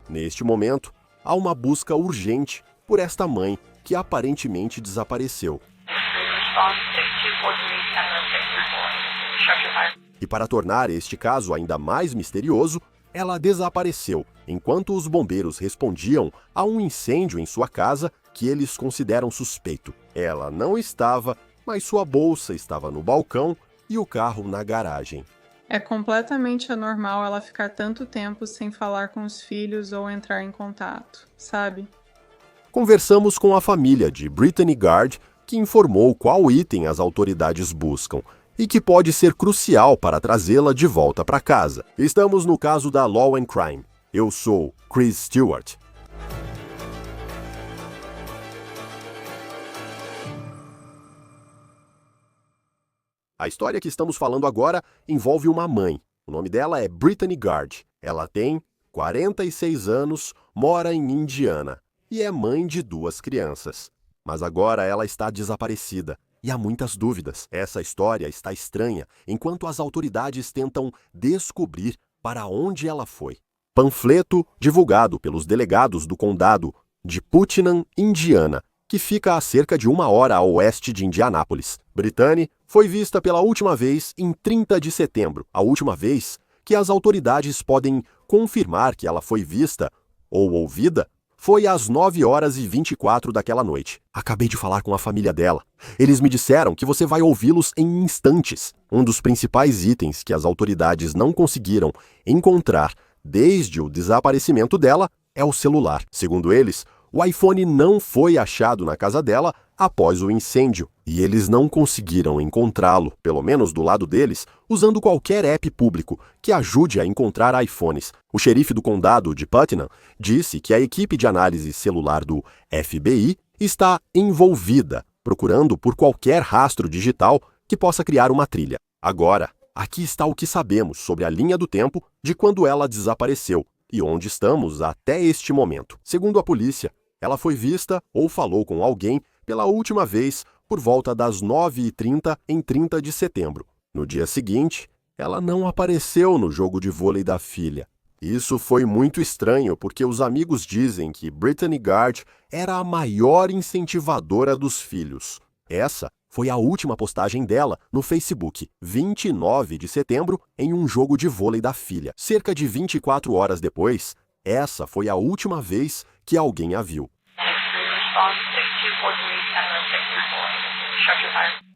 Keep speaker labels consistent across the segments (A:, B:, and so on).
A: Neste momento, há uma busca urgente por esta mãe que aparentemente desapareceu. E para tornar este caso ainda mais misterioso, ela desapareceu enquanto os bombeiros respondiam a um incêndio em sua casa que eles consideram suspeito. Ela não estava, mas sua bolsa estava no balcão e o carro na garagem.
B: É completamente anormal ela ficar tanto tempo sem falar com os filhos ou entrar em contato, sabe?
A: Conversamos com a família de Brittany Gard, que informou qual item as autoridades buscam e que pode ser crucial para trazê-la de volta para casa. Estamos no caso da Law and Crime. Eu sou Chris Stewart. A história que estamos falando agora envolve uma mãe. O nome dela é Brittany Gard. Ela tem 46 anos, mora em Indiana e é mãe de 2 crianças. Mas agora ela está desaparecida e há muitas dúvidas. Essa história está estranha enquanto as autoridades tentam descobrir para onde ela foi. Panfleto divulgado pelos delegados do condado de Putnam, Indiana, que fica a cerca de 1 hora a oeste de Indianápolis. Brittany foi vista pela última vez em 30 de setembro, a última vez que as autoridades podem confirmar que ela foi vista ou ouvida foi às 9 horas e 24 daquela noite. Acabei de falar com a família dela. Eles me disseram que você vai ouvi-los em instantes. Um dos principais itens que as autoridades não conseguiram encontrar desde o desaparecimento dela é o celular. Segundo eles, o iPhone não foi achado na casa dela após o incêndio, e eles não conseguiram encontrá-lo, pelo menos do lado deles, usando qualquer app público que ajude a encontrar iPhones. O xerife do condado de Putnam disse que a equipe de análise celular do FBI está envolvida, procurando por qualquer rastro digital que possa criar uma trilha. Agora, aqui está o que sabemos sobre a linha do tempo de quando ela desapareceu e onde estamos até este momento. Segundo a polícia, ela foi vista ou falou com alguém pela última vez por volta das 9h30 em 30 de setembro. No dia seguinte, ela não apareceu no jogo de vôlei da filha. Isso foi muito estranho porque os amigos dizem que Brittany Gard era a maior incentivadora dos filhos. Essa foi a última postagem dela no Facebook, 29 de setembro, em um jogo de vôlei da filha. Cerca de 24 horas depois, essa foi a última vez que alguém a viu.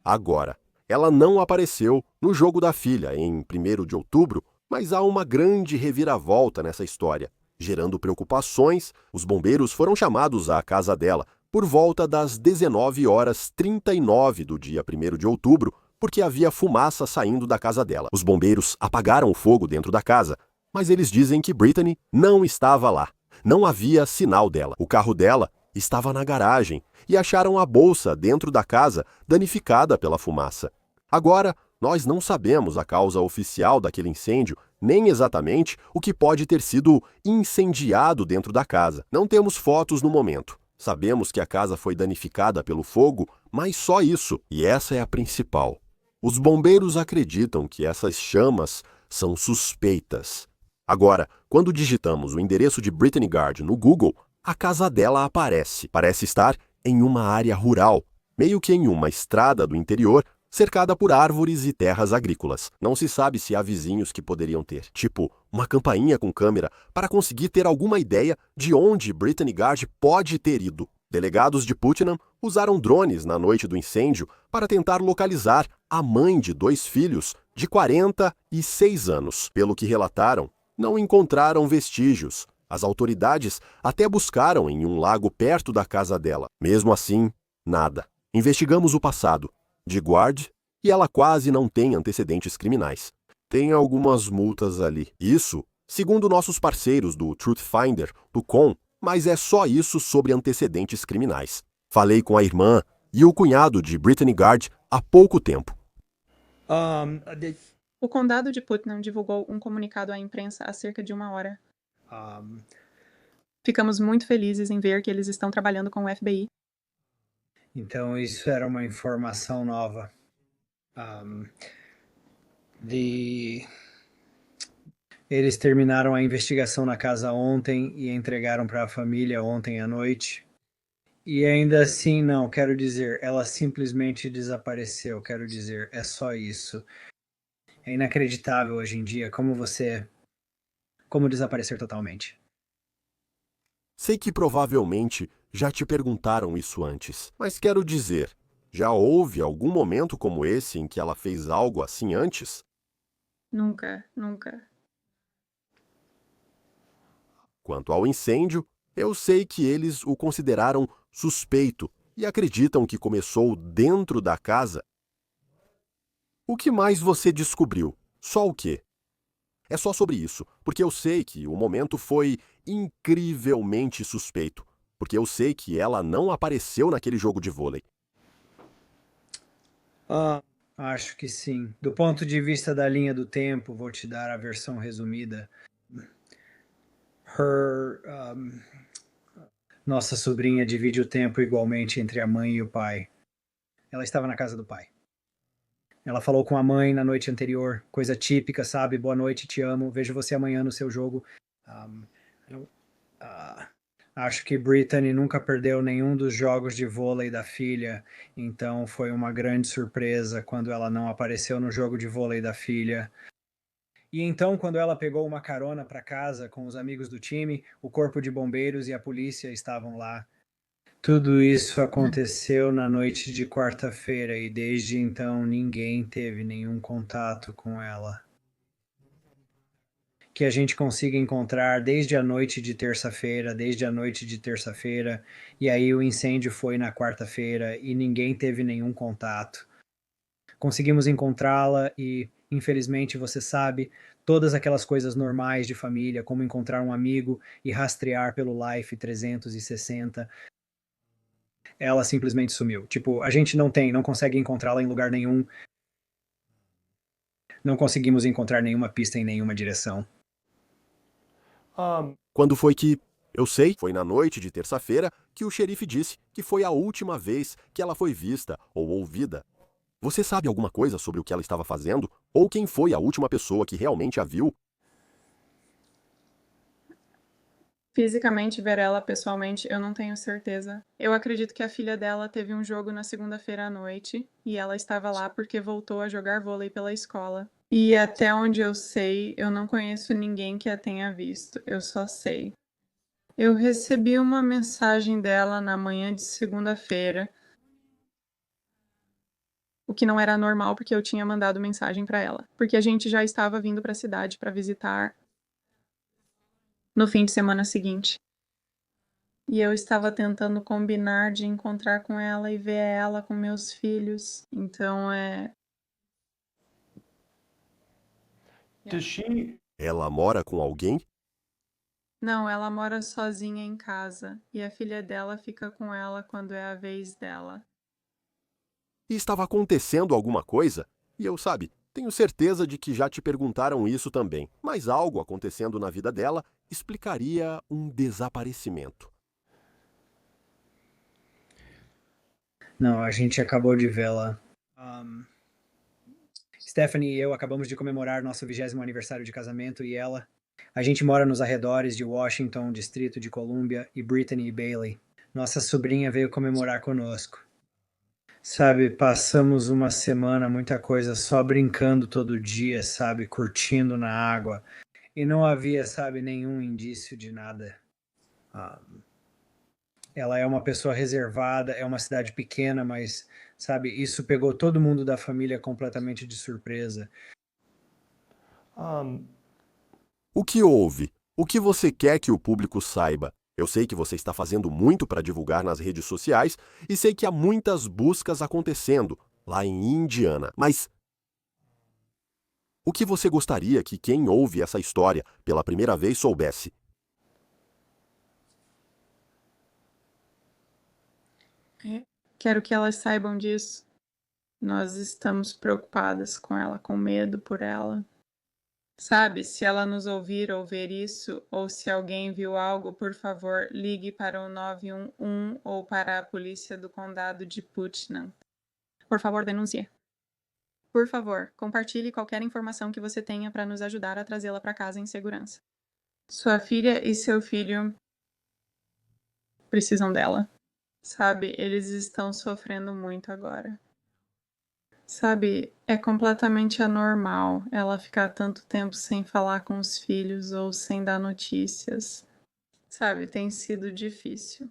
A: Agora, ela não apareceu no jogo da filha em 1º de outubro, mas há uma grande reviravolta nessa história. Gerando preocupações, os bombeiros foram chamados à casa dela por volta das 19h39 do dia 1º de outubro, porque havia fumaça saindo da casa dela. Os bombeiros apagaram o fogo dentro da casa, mas eles dizem que Brittany não estava lá. Não havia sinal dela. O carro dela estava na garagem e acharam a bolsa dentro da casa danificada pela fumaça. Agora, nós não sabemos a causa oficial daquele incêndio, nem exatamente o que pode ter sido incendiado dentro da casa. Não temos fotos no momento. Sabemos que a casa foi danificada pelo fogo, mas só isso, e essa é a principal. Os bombeiros acreditam que essas chamas são suspeitas. Agora, quando digitamos o endereço de Brittany Gard no Google, a casa dela aparece. Parece estar em uma área rural, meio que em uma estrada do interior, cercada por árvores e terras agrícolas. Não se sabe se há vizinhos que poderiam ter, tipo, uma campainha com câmera para conseguir ter alguma ideia de onde Brittany Gard pode ter ido. Delegados de Putnam usaram drones na noite do incêndio para tentar localizar a mãe de 2 filhos de 46 anos. Pelo que relataram, não encontraram vestígios. As autoridades até buscaram em um lago perto da casa dela. Mesmo assim, nada. Investigamos o passado de Gard e ela quase não tem antecedentes criminais. Tem algumas multas ali. Isso, segundo nossos parceiros do truthfinder.com, mas é só isso sobre antecedentes criminais. Falei com a irmã e o cunhado de Brittany Gard há pouco tempo.
B: O condado de Putnam divulgou um comunicado à imprensa há cerca de 1 hora. Ficamos muito felizes em ver que eles estão trabalhando com o FBI.
C: Então isso era uma informação nova. Eles terminaram a investigação na casa ontem e entregaram para a família ontem à noite. E ainda assim, não, quero dizer, ela simplesmente desapareceu, quero dizer, é só isso. É inacreditável hoje em dia como desaparecer totalmente.
A: Sei que provavelmente já te perguntaram isso antes, mas quero dizer, já houve algum momento como esse em que ela fez algo assim antes?
B: Nunca, nunca.
A: Quanto ao incêndio, eu sei que eles o consideraram suspeito e acreditam que começou dentro da casa. O que mais você descobriu? Só o quê? É só sobre isso, porque eu sei que o momento foi incrivelmente suspeito, porque eu sei que ela não apareceu naquele jogo de vôlei.
C: Acho que sim. Do ponto de vista da linha do tempo, vou te dar a versão resumida. Her, Nossa sobrinha divide o tempo igualmente entre a mãe e o pai. Ela estava na casa do pai. Ela falou com a mãe na noite anterior, coisa típica, sabe? Boa noite, te amo, vejo você amanhã no seu jogo. Um, Acho que Brittany nunca perdeu nenhum dos jogos de vôlei da filha, então foi uma grande surpresa quando ela não apareceu no jogo de vôlei da filha. E então, quando ela pegou uma carona para casa com os amigos do time, o corpo de bombeiros e a polícia estavam lá. Tudo isso aconteceu na noite de quarta-feira e desde então ninguém teve nenhum contato com ela. Que a gente consiga encontrar desde a noite de terça-feira, e aí o incêndio foi na quarta-feira e ninguém teve nenhum contato. Conseguimos encontrá-la e, infelizmente, você sabe, todas aquelas coisas normais de família, como encontrar um amigo e rastrear pelo Life 360, ela simplesmente sumiu. Tipo, a gente não consegue encontrá-la em lugar nenhum, não conseguimos encontrar nenhuma pista em nenhuma direção.
A: Quando foi que. Eu sei, foi na noite de terça-feira que o xerife disse que foi a última vez que ela foi vista ou ouvida. Você sabe alguma coisa sobre o que ela estava fazendo? Ou quem foi a última pessoa que realmente a viu?
B: Fisicamente ver ela pessoalmente, eu não tenho certeza. Eu acredito que a filha dela teve um jogo na segunda-feira à noite e ela estava lá porque voltou a jogar vôlei pela escola. E até onde eu sei, eu não conheço ninguém que a tenha visto. Eu só sei. Eu recebi uma mensagem dela na manhã de segunda-feira, o que não era normal porque eu tinha mandado mensagem para ela, porque a gente já estava vindo para a cidade para visitar no fim de semana seguinte. E eu estava tentando combinar de encontrar com ela e ver ela com meus filhos. Então
D: Does she
A: Ela mora com alguém?
B: Não, ela mora sozinha em casa e a filha dela fica com ela quando é a vez dela.
A: E estava acontecendo alguma coisa? E eu, sabe, tenho certeza de que já te perguntaram isso também. Mas algo acontecendo na vida dela explicaria um desaparecimento.
C: Não, a gente acabou de vê-la. Stephanie e eu acabamos de comemorar nosso 20º aniversário de casamento e ela. A gente mora nos arredores de Washington, Distrito de Colômbia e Brittany e Bailey. Nossa sobrinha veio comemorar conosco. Sabe, passamos uma semana, muita coisa, só brincando todo dia, sabe, curtindo na água. E não havia, sabe, nenhum indício de nada. Ela é uma pessoa reservada, é uma cidade pequena, mas, sabe, isso pegou todo mundo da família completamente de surpresa.
A: O que houve? O que você quer que o público saiba? Eu sei que você está fazendo muito para divulgar nas redes sociais e sei que há muitas buscas acontecendo lá em Indiana. Mas o que você gostaria que quem ouve essa história pela primeira vez soubesse?
B: Quero que elas saibam disso. Nós estamos preocupadas com ela, com medo por ela. Sabe, se ela nos ouvir ou ver isso, ou se alguém viu algo, por favor, ligue para o 911 ou para a polícia do condado de Putnam. Por favor, denuncie. Por favor, compartilhe qualquer informação que você tenha para nos ajudar a trazê-la para casa em segurança. Sua filha e seu filho precisam dela. Sabe, eles estão sofrendo muito agora. Sabe, é completamente anormal ela ficar tanto tempo sem falar com os filhos ou sem dar notícias. Sabe, tem sido difícil.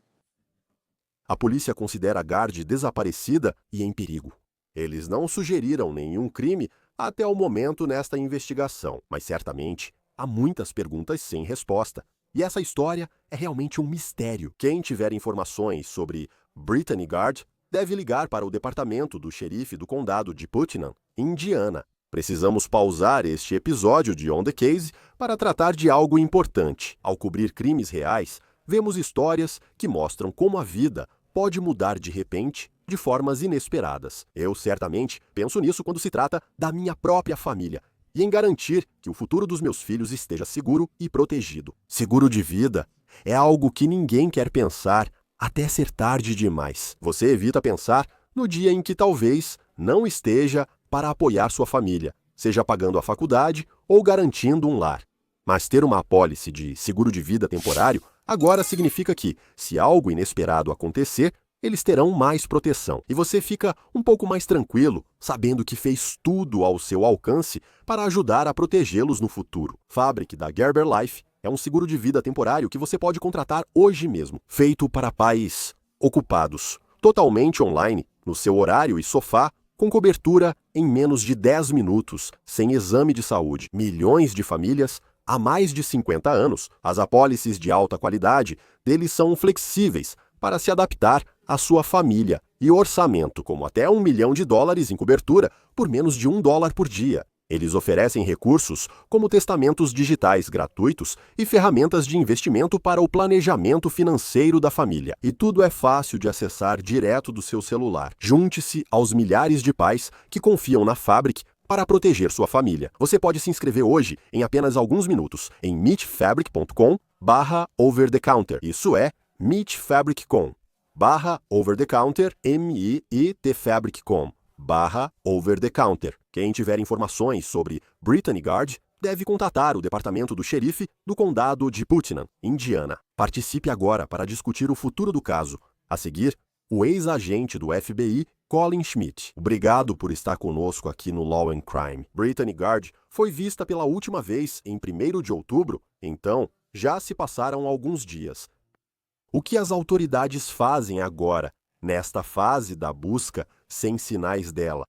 A: A polícia considera Gard desaparecida e em perigo. Eles não sugeriram nenhum crime até o momento nesta investigação, mas certamente há muitas perguntas sem resposta. E essa história é realmente um mistério. Quem tiver informações sobre Brittany Gard deve ligar para o departamento do xerife do condado de Putnam, Indiana. Precisamos pausar este episódio de On the Case para tratar de algo importante. Ao cobrir crimes reais, vemos histórias que mostram como a vida pode mudar de repente, de formas inesperadas. Eu certamente penso nisso quando se trata da minha própria família e em garantir que o futuro dos meus filhos esteja seguro e protegido. Seguro de vida é algo que ninguém quer pensar até ser tarde demais. Você evita pensar no dia em que talvez não esteja para apoiar sua família, seja pagando a faculdade ou garantindo um lar. Mas ter uma apólice de seguro de vida temporário agora significa que, se algo inesperado acontecer, eles terão mais proteção. E você fica um pouco mais tranquilo, sabendo que fez tudo ao seu alcance para ajudar a protegê-los no futuro. Fabric da Gerber Life é um seguro de vida temporário que você pode contratar hoje mesmo, feito para pais ocupados, totalmente online, no seu horário e sofá, com cobertura em menos de 10 minutos, sem exame de saúde. Milhões de famílias há mais de 50 anos. As apólices de alta qualidade deles são flexíveis para se adaptar à sua família e orçamento, como até $1 milhão em cobertura por menos de $1 por dia. Eles oferecem recursos como testamentos digitais gratuitos e ferramentas de investimento para o planejamento financeiro da família. E tudo é fácil de acessar direto do seu celular. Junte-se aos milhares de pais que confiam na Fabric para proteger sua família. Você pode se inscrever hoje em apenas alguns minutos em meetfabric.com/over-the-counter. Isso é meetfabric.com/over-the-counter, meetfabric.com/over-the-counter. Quem tiver informações sobre Brittany Gard deve contatar o departamento do xerife do condado de Putnam, Indiana. Participe agora para discutir o futuro do caso. A seguir, o ex-agente do FBI, Colin Schmidt. Obrigado por estar conosco aqui no Law and Crime. Brittany Gard foi vista pela última vez em 1º de outubro, então já se passaram alguns dias. O que as autoridades fazem agora, nesta fase da busca sem sinais dela?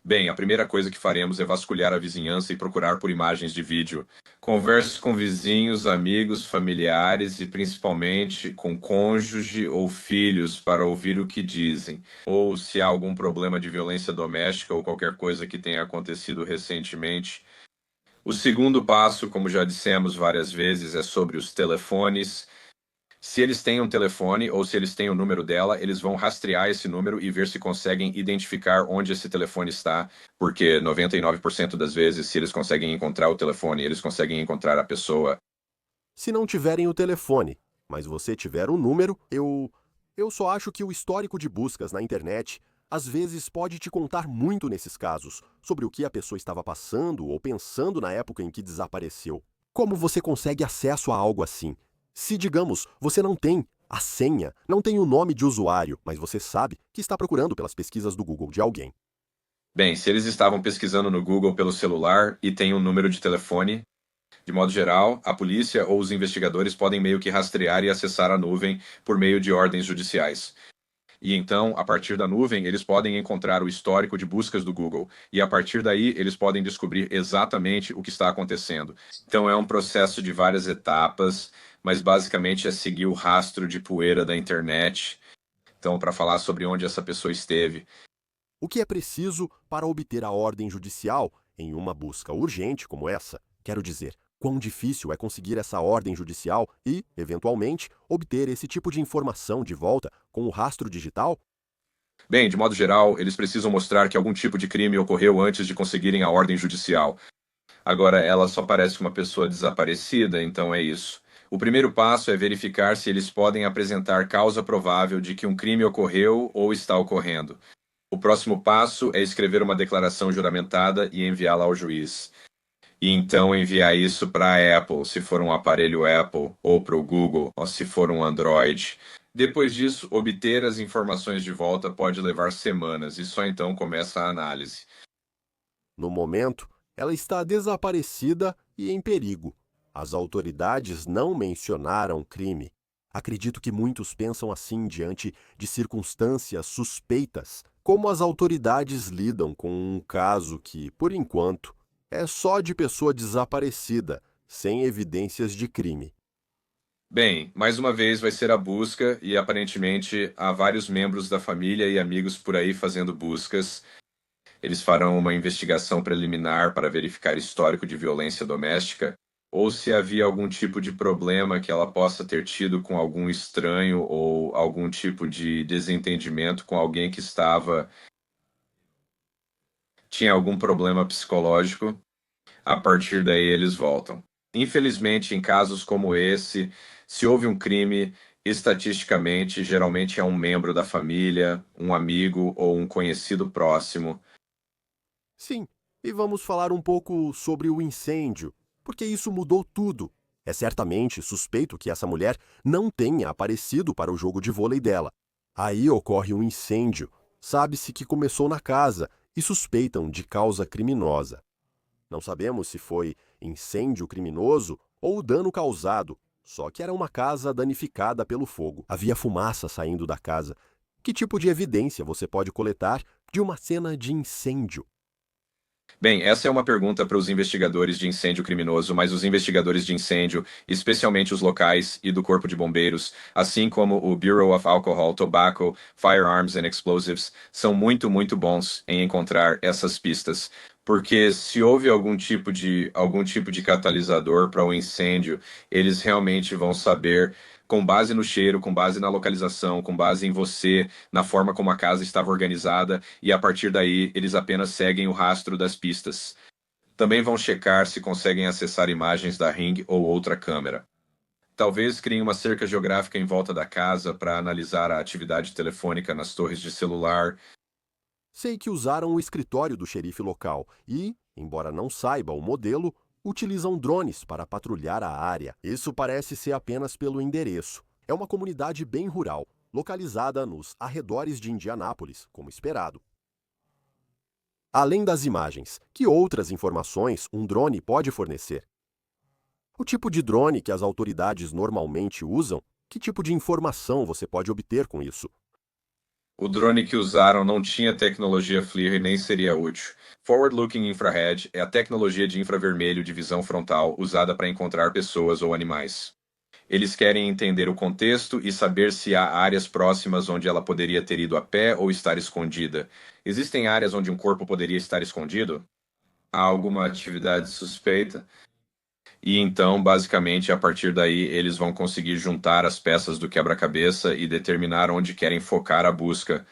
E: Bem, a primeira coisa que faremos é vasculhar a vizinhança e procurar por imagens de vídeo. Converse com vizinhos, amigos, familiares e principalmente com cônjuge ou filhos para ouvir o que dizem. Ou se há algum problema de violência doméstica ou qualquer coisa que tenha acontecido recentemente. O segundo passo, como já dissemos várias vezes, é sobre os telefones. Se eles têm um telefone ou se eles têm o número dela, eles vão rastrear esse número e ver se conseguem identificar onde esse telefone está, porque 99% das vezes, se eles conseguem encontrar o telefone, eles conseguem encontrar a pessoa.
A: Se não tiverem o telefone, mas você tiver o número, eu só acho que o histórico de buscas na internet às vezes pode te contar muito nesses casos, sobre o que a pessoa estava passando ou pensando na época em que desapareceu. Como você consegue acesso a algo assim? Se, digamos, você não tem a senha, não tem o nome de usuário, mas você sabe que está procurando pelas pesquisas do Google de alguém.
E: Bem, se eles estavam pesquisando no Google pelo celular e têm um número de telefone, de modo geral, a polícia ou os investigadores podem meio que rastrear e acessar a nuvem por meio de ordens judiciais. E então, a partir da nuvem, eles podem encontrar o histórico de buscas do Google. E a partir daí, eles podem descobrir exatamente o que está acontecendo. Então, é um processo de várias etapas, mas basicamente é seguir o rastro de poeira da internet. Então, para falar sobre onde essa pessoa esteve.
A: O que é preciso para obter a ordem judicial em uma busca urgente como essa? Quero dizer, quão difícil é conseguir essa ordem judicial e, eventualmente, obter esse tipo de informação de volta com o rastro digital?
E: Bem, de modo geral, eles precisam mostrar que algum tipo de crime ocorreu antes de conseguirem a ordem judicial. Agora, ela só parece uma pessoa desaparecida, então é isso. O primeiro passo é verificar se eles podem apresentar causa provável de que um crime ocorreu ou está ocorrendo. O próximo passo é escrever uma declaração juramentada e enviá-la ao juiz. E então enviar isso para a Apple, se for um aparelho Apple, ou para o Google, ou se for um Android. Depois disso, obter as informações de volta pode levar semanas, e só então começa a análise.
A: No momento, ela está desaparecida e em perigo. As autoridades não mencionaram crime. Acredito que muitos pensam assim diante de circunstâncias suspeitas. Como as autoridades lidam com um caso que, por enquanto, é só de pessoa desaparecida, sem evidências de crime.
E: Bem, mais uma vez vai ser a busca, e aparentemente há vários membros da família e amigos por aí fazendo buscas. Eles farão uma investigação preliminar para verificar histórico de violência doméstica, ou se havia algum tipo de problema que ela possa ter tido com algum estranho ou algum tipo de desentendimento com alguém que tinha algum problema psicológico. A partir daí eles voltam. Infelizmente, em casos como esse, se houve um crime, estatisticamente, geralmente é um membro da família, um amigo ou um conhecido próximo.
A: Sim, e vamos falar um pouco sobre o incêndio, porque isso mudou tudo. É certamente suspeito que essa mulher não tenha aparecido para o jogo de vôlei dela. Aí ocorre um incêndio. Sabe-se que começou na casa e suspeitam de causa criminosa. Não sabemos se foi incêndio criminoso ou dano causado, só que era uma casa danificada pelo fogo. Havia fumaça saindo da casa. Que tipo de evidência você pode coletar de uma cena de incêndio?
E: Bem, essa é uma pergunta para os investigadores de incêndio criminoso, mas os investigadores de incêndio, especialmente os locais e do Corpo de Bombeiros, assim como o Bureau of Alcohol, Tobacco, Firearms and Explosives, são muito, muito bons em encontrar essas pistas. Porque se houve algum tipo de catalisador para o incêndio, eles realmente vão saber, com base no cheiro, com base na localização, com base em você, na forma como a casa estava organizada, e a partir daí eles apenas seguem o rastro das pistas. Também vão checar se conseguem acessar imagens da Ring ou outra câmera. Talvez criem uma cerca geográfica em volta da casa para analisar a atividade telefônica nas torres de celular.
A: Sei que usaram o escritório do xerife local e, embora não saiba o modelo, utilizam drones para patrulhar a área. Isso parece ser apenas pelo endereço. É uma comunidade bem rural, localizada nos arredores de Indianápolis, como esperado. Além das imagens, que outras informações um drone pode fornecer? O tipo de drone que as autoridades normalmente usam, que tipo de informação você pode obter com isso?
E: O drone que usaram não tinha tecnologia FLIR e nem seria útil. Forward Looking Infrared é a tecnologia de infravermelho de visão frontal usada para encontrar pessoas ou animais. Eles querem entender o contexto e saber se há áreas próximas onde ela poderia ter ido a pé ou estar escondida. Existem áreas onde um corpo poderia estar escondido? Há alguma atividade suspeita? E então, basicamente, a partir daí, eles vão conseguir juntar as peças do quebra-cabeça e determinar onde querem focar a busca.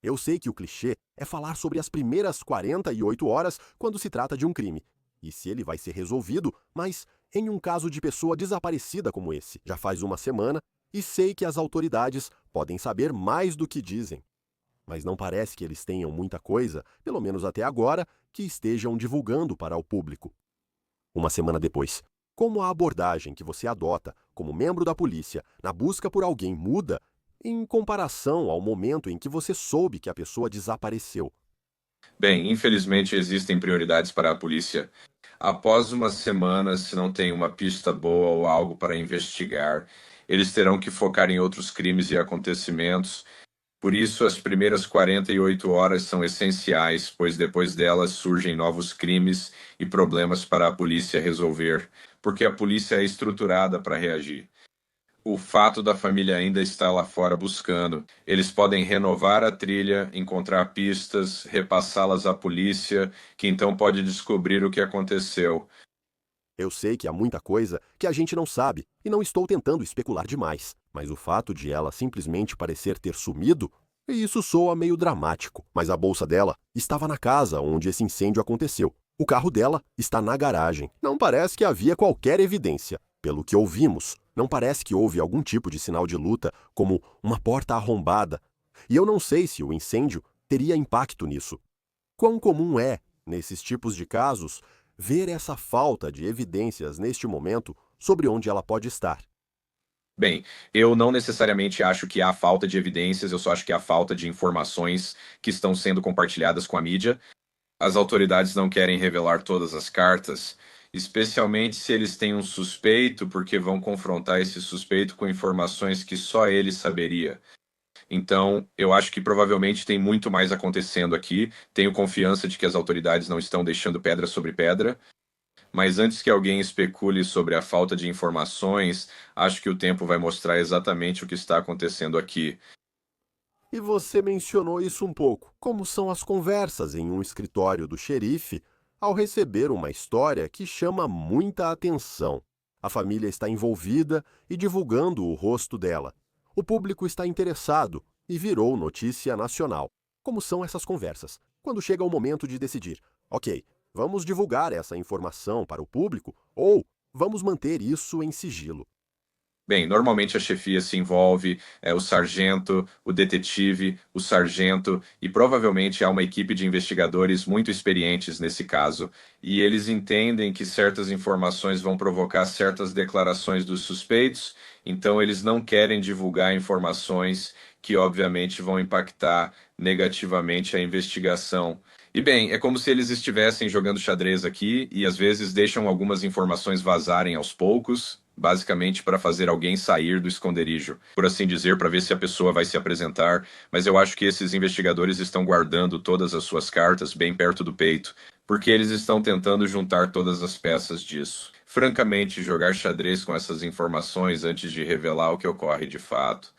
A: Eu sei que o clichê é falar sobre as primeiras 48 horas quando se trata de um crime, e se ele vai ser resolvido, mas em um caso de pessoa desaparecida como esse, já faz uma semana, e sei que as autoridades podem saber mais do que dizem. Mas não parece que eles tenham muita coisa, pelo menos até agora, que estejam divulgando para o público. Uma semana depois, como a abordagem que você adota como membro da polícia na busca por alguém muda em comparação ao momento em que você soube que a pessoa desapareceu?
E: Bem, infelizmente existem prioridades para a polícia. Após uma semana, se não tem uma pista boa ou algo para investigar, eles terão que focar em outros crimes e acontecimentos. Por isso, as primeiras 48 horas são essenciais, pois depois delas surgem novos crimes e problemas para a polícia resolver, porque a polícia é estruturada para reagir. O fato da família ainda estar lá fora buscando, eles podem renovar a trilha, encontrar pistas, repassá-las à polícia, que então pode descobrir o que aconteceu.
A: Eu sei que há muita coisa que a gente não sabe e não estou tentando especular demais, mas o fato de ela simplesmente parecer ter sumido, isso soa meio dramático. Mas a bolsa dela estava na casa onde esse incêndio aconteceu. O carro dela está na garagem. Não parece que havia qualquer evidência. Pelo que ouvimos, não parece que houve algum tipo de sinal de luta, como uma porta arrombada. E eu não sei se o incêndio teria impacto nisso. Quão comum é, nesses tipos de casos, ver essa falta de evidências neste momento sobre onde ela pode estar?
E: Bem, eu não necessariamente acho que há falta de evidências, eu só acho que há falta de informações que estão sendo compartilhadas com a mídia. As autoridades não querem revelar todas as cartas, especialmente se eles têm um suspeito, porque vão confrontar esse suspeito com informações que só ele saberia. Então, eu acho que provavelmente tem muito mais acontecendo aqui. Tenho confiança de que as autoridades não estão deixando pedra sobre pedra. Mas antes que alguém especule sobre a falta de informações, acho que o tempo vai mostrar exatamente o que está acontecendo aqui.
A: E você mencionou isso um pouco. Como são as conversas em um escritório do xerife ao receber uma história que chama muita atenção? A família está envolvida e divulgando o rosto dela. O público está interessado e virou notícia nacional. Como são essas conversas? Quando chega o momento de decidir, ok, vamos divulgar essa informação para o público ou vamos manter isso em sigilo?
E: Bem, normalmente a chefia se envolve, o sargento, o detetive, o sargento, e provavelmente há uma equipe de investigadores muito experientes nesse caso. E eles entendem que certas informações vão provocar certas declarações dos suspeitos, então eles não querem divulgar informações que, obviamente, vão impactar negativamente a investigação. E bem, é como se eles estivessem jogando xadrez aqui e às vezes deixam algumas informações vazarem aos poucos, basicamente para fazer alguém sair do esconderijo, por assim dizer, para ver se a pessoa vai se apresentar. Mas eu acho que esses investigadores estão guardando todas as suas cartas bem perto do peito, porque eles estão tentando juntar todas as peças disso. Francamente, jogar xadrez com essas informações antes de revelar o que ocorre de fato.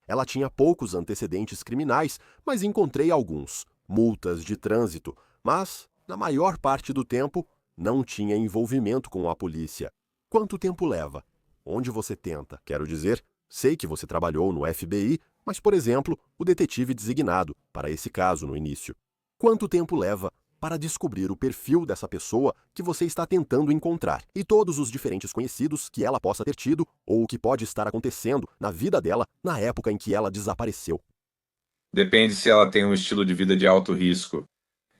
A: Ela tinha poucos antecedentes criminais, mas encontrei alguns. Multas de trânsito, mas, na maior parte do tempo, não tinha envolvimento com a polícia. Quanto tempo leva? Onde você tenta? Quero dizer, sei que você trabalhou no FBI, mas, por exemplo, o detetive designado para esse caso no início. Quanto tempo leva para descobrir o perfil dessa pessoa que você está tentando encontrar e todos os diferentes conhecidos que ela possa ter tido ou o que pode estar acontecendo na vida dela na época em que ela desapareceu?
E: Depende se ela tem um estilo de vida de alto risco.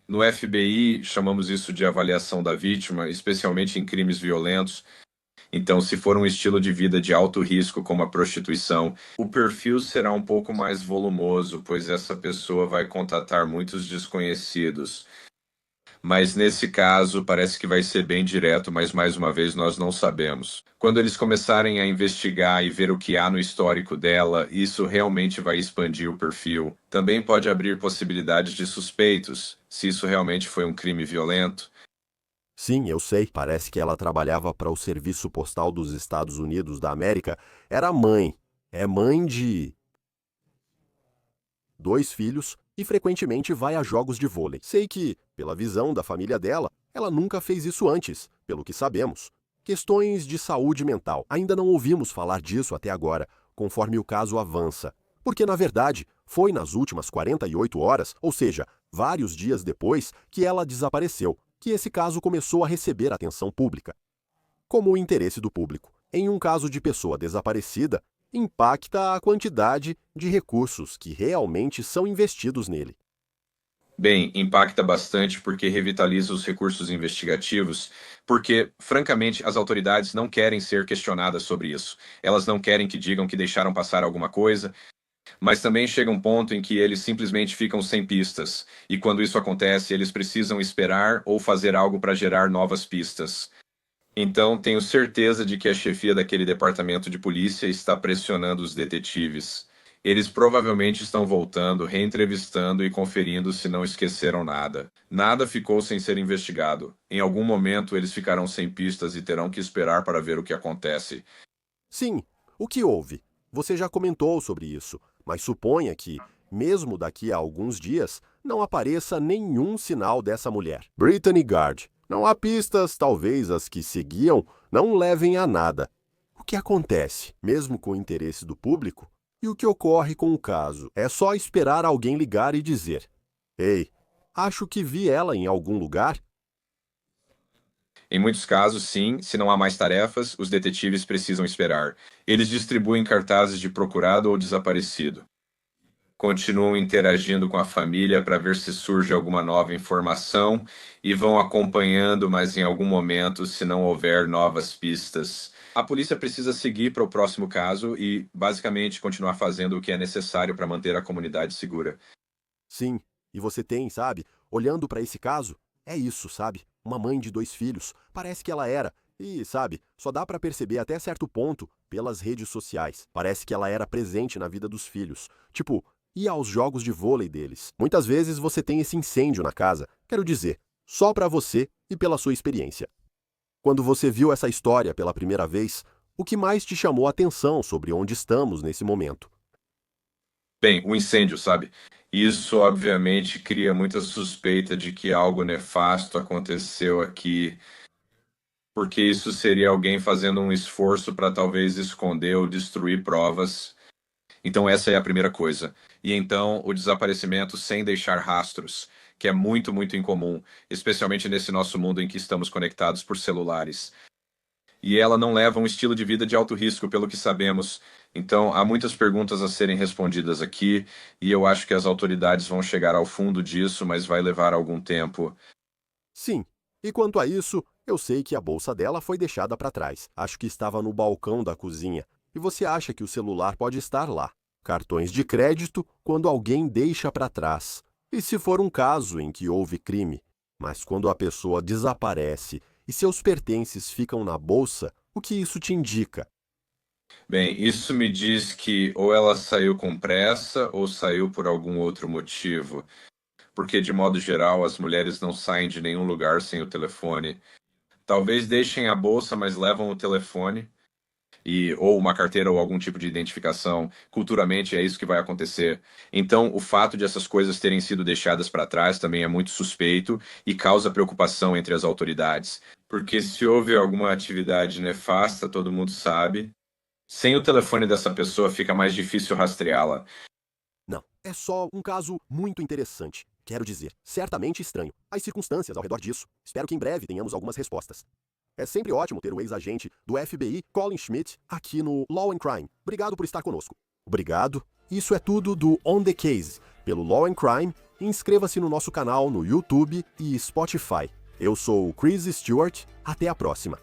E: No FBI, chamamos isso de avaliação da vítima, especialmente em crimes violentos. Então, se for um estilo de vida de alto risco, como a prostituição, o perfil será um pouco mais volumoso, pois essa pessoa vai contatar muitos desconhecidos. Mas nesse caso, parece que vai ser bem direto, mas mais uma vez nós não sabemos. Quando eles começarem a investigar e ver o que há no histórico dela, isso realmente vai expandir o perfil. Também pode abrir possibilidades de suspeitos, se isso realmente foi um crime violento.
A: Sim, eu sei. Parece que ela trabalhava para o Serviço Postal dos Estados Unidos da América. Era mãe. É mãe de 2 filhos e frequentemente vai a jogos de vôlei. Sei que, pela visão da família dela, ela nunca fez isso antes, pelo que sabemos. Questões de saúde mental. Ainda não ouvimos falar disso até agora, conforme o caso avança. Porque, na verdade, foi nas últimas 48 horas, ou seja, vários dias depois, que ela desapareceu, que esse caso começou a receber atenção pública. Como o interesse do público em um caso de pessoa desaparecida impacta a quantidade de recursos que realmente são investidos nele.
E: Bem, impacta bastante porque revitaliza os recursos investigativos, porque, francamente, as autoridades não querem ser questionadas sobre isso. Elas não querem que digam que deixaram passar alguma coisa, mas também chega um ponto em que eles simplesmente ficam sem pistas, e quando isso acontece, eles precisam esperar ou fazer algo para gerar novas pistas. Então, tenho certeza de que a chefia daquele departamento de polícia está pressionando os detetives. Eles provavelmente estão voltando, reentrevistando e conferindo se não esqueceram nada. Nada ficou sem ser investigado. Em algum momento, eles ficarão sem pistas e terão que esperar para ver o que acontece.
A: Sim, o que houve? Você já comentou sobre isso, mas suponha que, mesmo daqui a alguns dias, não apareça nenhum sinal dessa mulher. Brittany Gard. Não há pistas, talvez as que seguiam não levem a nada. O que acontece, mesmo com o interesse do público? E o que ocorre com o caso? É só esperar alguém ligar e dizer: Ei, acho que vi ela em algum lugar?
E: Em muitos casos, sim, se não há mais tarefas, os detetives precisam esperar. Eles distribuem cartazes de procurado ou desaparecido. continuam interagindo com a família para ver se surge alguma nova informação e vão acompanhando, mas em algum momento, se não houver novas pistas. A polícia precisa seguir para o próximo caso e, basicamente, continuar fazendo o que é necessário para manter a comunidade segura.
A: Sim, e você tem, sabe, olhando para esse caso, é isso, sabe? Uma mãe de 2 filhos, parece que ela era. E, sabe, só dá para perceber até certo ponto pelas redes sociais. Parece que ela era presente na vida dos filhos. Tipo, ia aos jogos de vôlei deles. Muitas vezes você tem esse incêndio na casa, quero dizer, só para você e pela sua experiência. Quando você viu essa história pela primeira vez, o que mais te chamou a atenção sobre onde estamos nesse momento?
E: Bem, o incêndio, sabe? Isso, obviamente, cria muita suspeita de que algo nefasto aconteceu aqui, porque isso seria alguém fazendo um esforço para talvez esconder ou destruir provas. Então, essa é a primeira coisa. E então, o desaparecimento sem deixar rastros, que é muito, muito incomum, especialmente nesse nosso mundo em que estamos conectados por celulares. E ela não leva um estilo de vida de alto risco, pelo que sabemos. Então, há muitas perguntas a serem respondidas aqui, e eu acho que as autoridades vão chegar ao fundo disso, mas vai levar algum tempo.
A: Sim, e quanto a isso, eu sei que a bolsa dela foi deixada para trás. Acho que estava no balcão da cozinha. E você acha que o celular pode estar lá. Cartões de crédito quando alguém deixa para trás. E se for um caso em que houve crime. Mas quando a pessoa desaparece e seus pertences ficam na bolsa, o que isso te indica?
E: Bem, isso me diz que ou ela saiu com pressa ou saiu por algum outro motivo. Porque, de modo geral, as mulheres não saem de nenhum lugar sem o telefone. Talvez deixem a bolsa, mas levam o telefone. Ou uma carteira ou algum tipo de identificação. Culturalmente é isso que vai acontecer. Então, o fato de essas coisas terem sido deixadas para trás também é muito suspeito e causa preocupação entre as autoridades. Porque se houve alguma atividade nefasta, todo mundo sabe. Sem o telefone dessa pessoa, fica mais difícil rastreá-la.
A: Não, é só um caso muito interessante. Quero dizer, certamente estranho. As circunstâncias ao redor disso. Espero que em breve tenhamos algumas respostas. É sempre ótimo ter o ex-agente do FBI, Colin Schmidt, aqui no Law and Crime. Obrigado por estar conosco. Obrigado. Isso é tudo do On The Case, pelo Law and Crime. Inscreva-se no nosso canal no YouTube e Spotify. Eu sou o Chris Stewart. Até a próxima.